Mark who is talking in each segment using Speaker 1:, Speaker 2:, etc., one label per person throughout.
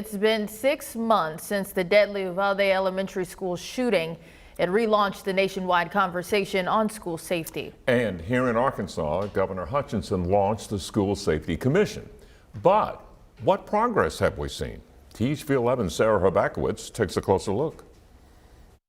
Speaker 1: It's been 6 months since the deadly Uvalde Elementary School shooting. It relaunched the nationwide conversation on school safety.
Speaker 2: And here in Arkansas, Governor Hutchinson launched the School Safety Commission. But what progress have we seen? TV 11's Sarah Hrbakowitz takes a closer look.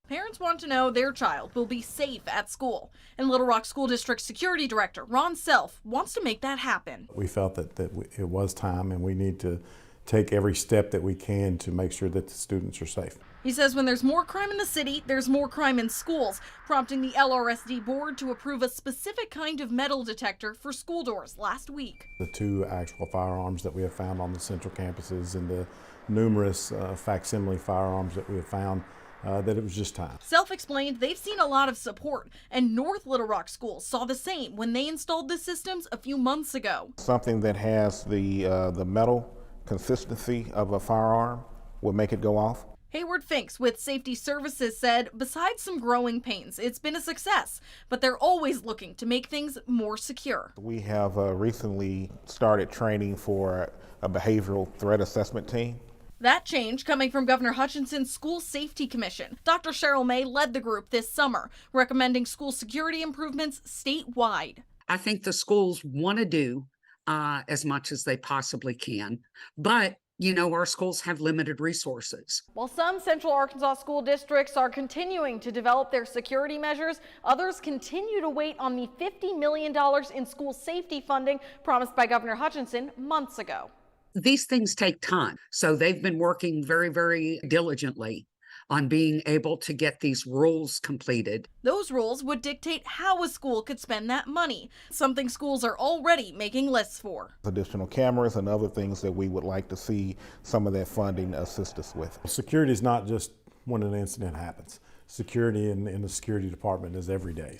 Speaker 3: Parents want to know their child will be safe at school. And Little Rock School District Security Director Ron Self wants to make that happen.
Speaker 4: We felt that it was time, and we need to take every step that we can to make sure that the students are safe.
Speaker 3: He says when there's more crime in the city, there's more crime in schools, prompting the LRSD board to approve a specific kind of metal detector for school doors last week.
Speaker 4: The 2 actual firearms that we have found on the central campuses and the numerous facsimile firearms that we have found, that it was just time.
Speaker 3: Self explained they've seen a lot of support, and North Little Rock schools saw the same when they installed the systems a few months ago.
Speaker 5: Something that has the metal consistency of a firearm will make it go off.
Speaker 3: Hayward Finks with Safety Services said besides some growing pains, it's been a success, but they're always looking to make things more secure.
Speaker 5: We have recently started training for a behavioral threat assessment team.
Speaker 3: That change coming from Governor Hutchinson's School Safety Commission. Dr. Cheryl May led the group this summer, recommending school security improvements statewide.
Speaker 6: I think the schools want to do as much as they possibly can, but you know, our schools have limited resources.
Speaker 3: While some Central Arkansas school districts are continuing to develop their security measures, others continue to wait on the $50 million in school safety funding promised by Governor Hutchinson months ago.
Speaker 6: These things take time, so they've been working very, very diligently on being able to get these rules completed.
Speaker 3: Those rules would dictate how a school could spend that money, something schools are already making lists for.
Speaker 5: Additional cameras and other things that we would like to see some of that funding assist us with.
Speaker 4: Security is not just when an incident happens. Security in the security department is every day.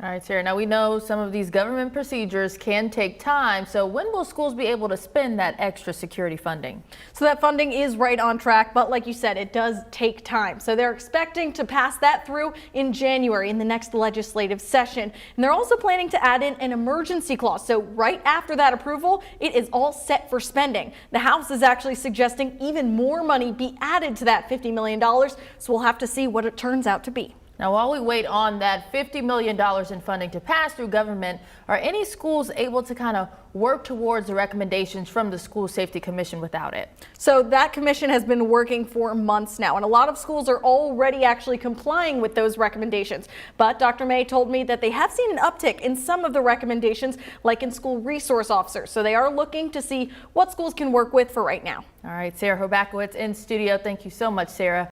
Speaker 1: All right, Sarah, now we know some of these government procedures can take time. So when will schools be able to spend that extra security funding?
Speaker 3: So that funding is right on track, but like you said, it does take time. So they're expecting to pass that through in January in the next legislative session. And they're also planning to add in an emergency clause. So right after that approval, it is all set for spending. The House is actually suggesting even more money be added to that $50 million. So we'll have to see what it turns out to be.
Speaker 1: Now, while we wait on that $50 million in funding to pass through government, are any schools able to kind of work towards the recommendations from the School Safety Commission without it?
Speaker 3: So that commission has been working for months now, and a lot of schools are already actually complying with those recommendations. But Dr. May told me that they have seen an uptick in some of the recommendations, like in school resource officers. So they are looking to see what schools can work with for right now.
Speaker 1: All right, Sarah Hrbakowitz in studio. Thank you so much, Sarah.